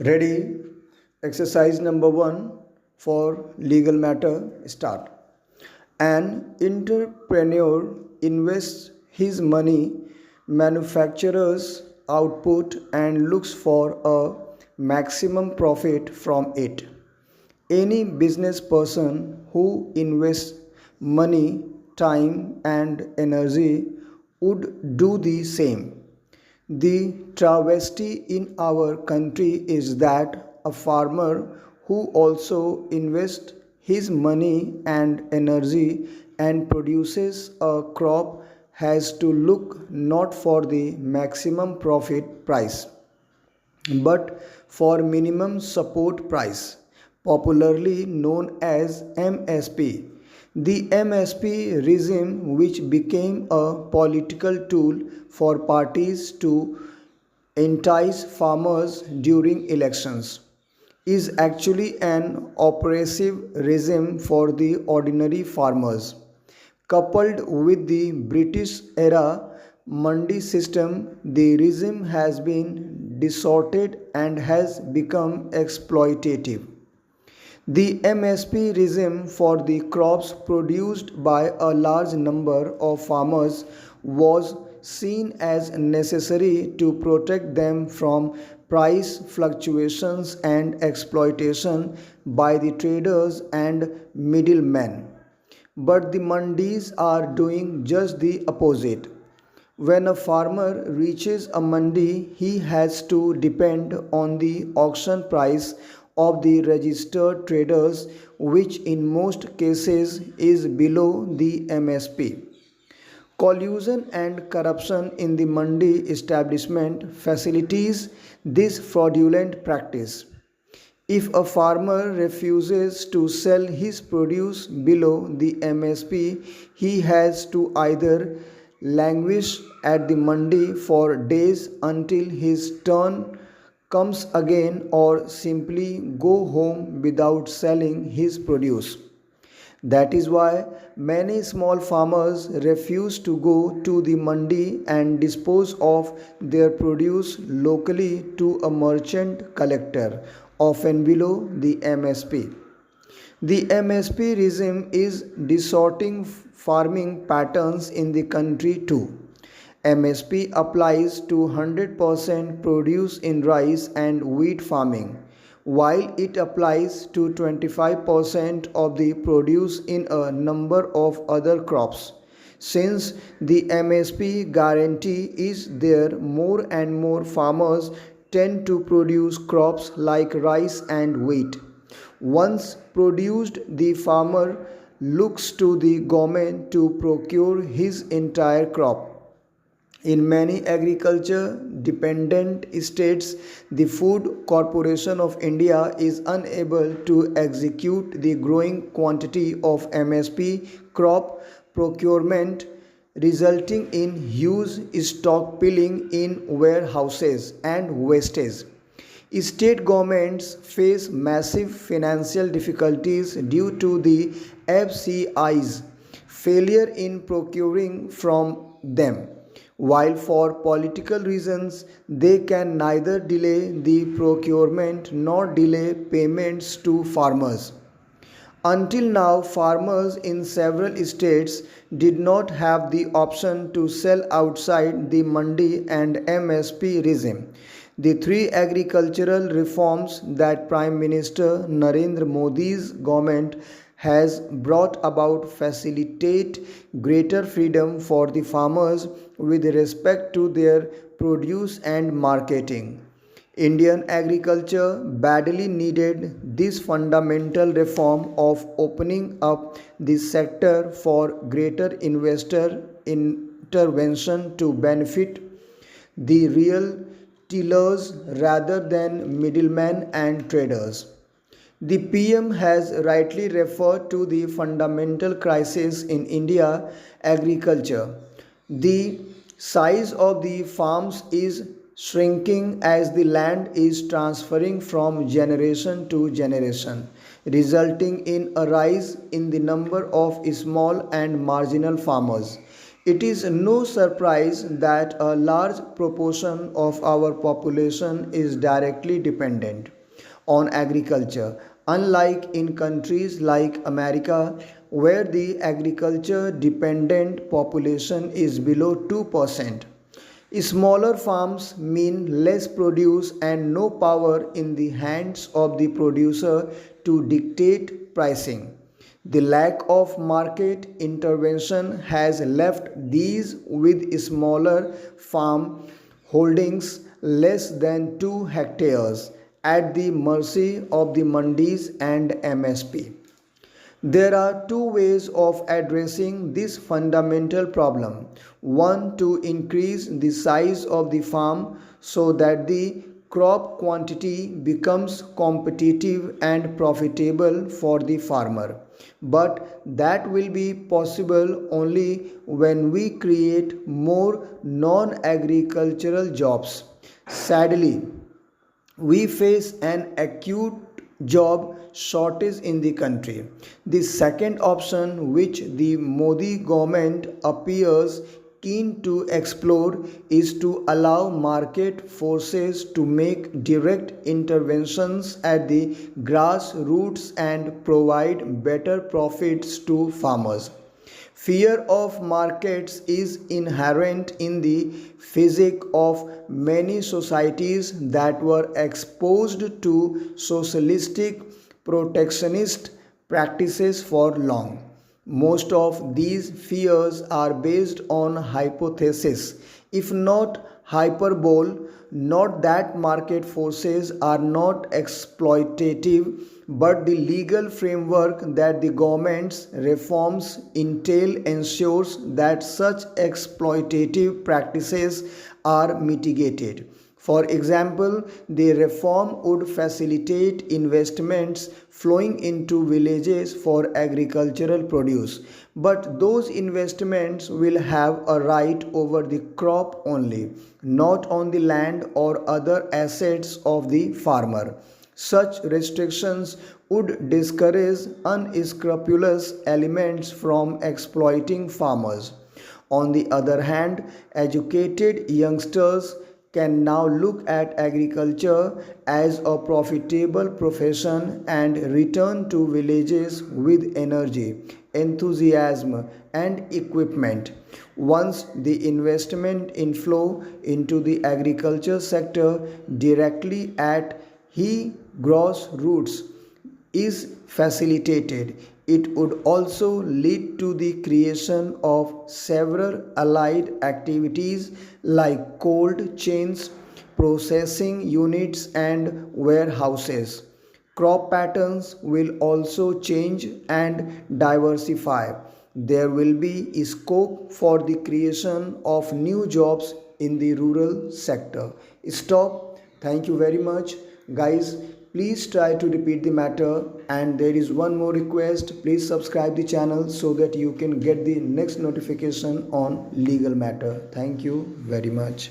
Ready? Exercise number 1 for legal matter. Start. An entrepreneur invests his money, manufactures output, and looks for a maximum profit from it. Any business person who invests money, time, and energy would do the same. The travesty in our country is that a farmer who also invests his money and energy and produces a crop has to look not for the maximum profit price but for minimum support price, popularly known as MSP. The MSP regime, which became a political tool for parties to entice farmers during elections, is actually an oppressive regime for the ordinary farmers. Coupled with the British era Mandi system, the regime has been distorted and has become exploitative. The MSP regime for the crops produced by a large number of farmers was seen as necessary to protect them from price fluctuations and exploitation by the traders and middlemen. But the mandis are doing just the opposite. When a farmer reaches a mandi, he has to depend on the auction price of the registered traders, which in most cases is below the MSP. Collusion and corruption in the mandi establishment facilitates this fraudulent practice. If a farmer refuses to sell his produce below the MSP, he has to either languish at the mandi for days until his turn comes again or simply go home without selling his produce. That is why many small farmers refuse to go to the mandi and dispose of their produce locally to a merchant collector, often below the MSP. The MSP regime is distorting farming patterns in the country too. MSP applies to 100% produce in rice and wheat farming, while it applies to 25% of the produce in a number of other crops. Since the MSP guarantee is there, more and more farmers tend to produce crops like rice and wheat. Once produced, the farmer looks to the government to procure his entire crop. In many agriculture dependent states, the Food Corporation of India is unable to execute the growing quantity of MSP crop procurement, resulting in huge stockpiling in warehouses and wastage. State governments face massive financial difficulties due to the FCI's failure in procuring from them, while for political reasons they can neither delay the procurement nor delay payments to farmers. Until now, farmers in several states did not have the option to sell outside the mandi and MSP regime. The three agricultural reforms that Prime Minister Narendra Modi's government has brought about facilitate greater freedom for the farmers with respect to their produce and marketing. Indian agriculture badly needed this fundamental reform of opening up the sector for greater investor intervention to benefit the real tillers rather than middlemen and traders. The PM has rightly referred to the fundamental crisis in India agriculture. The size of the farms is shrinking as the land is transferring from generation to generation, resulting in a rise in the number of small and marginal farmers. It is no surprise that a large proportion of our population is directly dependent on agriculture, unlike in countries like America, where the agriculture dependent population is below 2%. Smaller farms mean less produce and no power in the hands of the producer to dictate pricing. The lack of market intervention has left these with smaller farm holdings less than 2 hectares at the mercy of the mandis and MSP. There are two ways of addressing this fundamental problem. One, to increase the size of the farm so that the crop quantity becomes competitive and profitable for the farmer. But that will be possible only when we create more non agricultural jobs. Sadly, we face an acute job shortage in the country. The second option, which the Modi government appears keen to explore, is to allow market forces to make direct interventions at the grassroots and provide better profits to farmers. Fear of markets is inherent in the physique of many societies that were exposed to socialistic protectionist practices for long. Most of these fears are based on hypothesis, if not hyperbole, not that market forces are not exploitative, but the legal framework that the government's reforms entail ensures that such exploitative practices are mitigated. For example, the reform would facilitate investments flowing into villages for agricultural produce, but those investments will have a right over the crop only, not on the land or other assets of the farmer. Such restrictions would discourage unscrupulous elements from exploiting farmers. On the other hand, educated youngsters can now look at agriculture as a profitable profession and return to villages with energy, enthusiasm, and equipment. Once the investment inflow into the agriculture sector directly at he grassroots is facilitated, it would also lead to the creation of several allied activities like cold chains, processing units, and warehouses. Crop patterns will also change and diversify. There will be scope for the creation of new jobs in the rural sector. Stop. Thank you very much. Guys, please try to repeat the matter, and there is one more request. Please subscribe the channel so that you can get the next notification on legal matter. Thank you very much.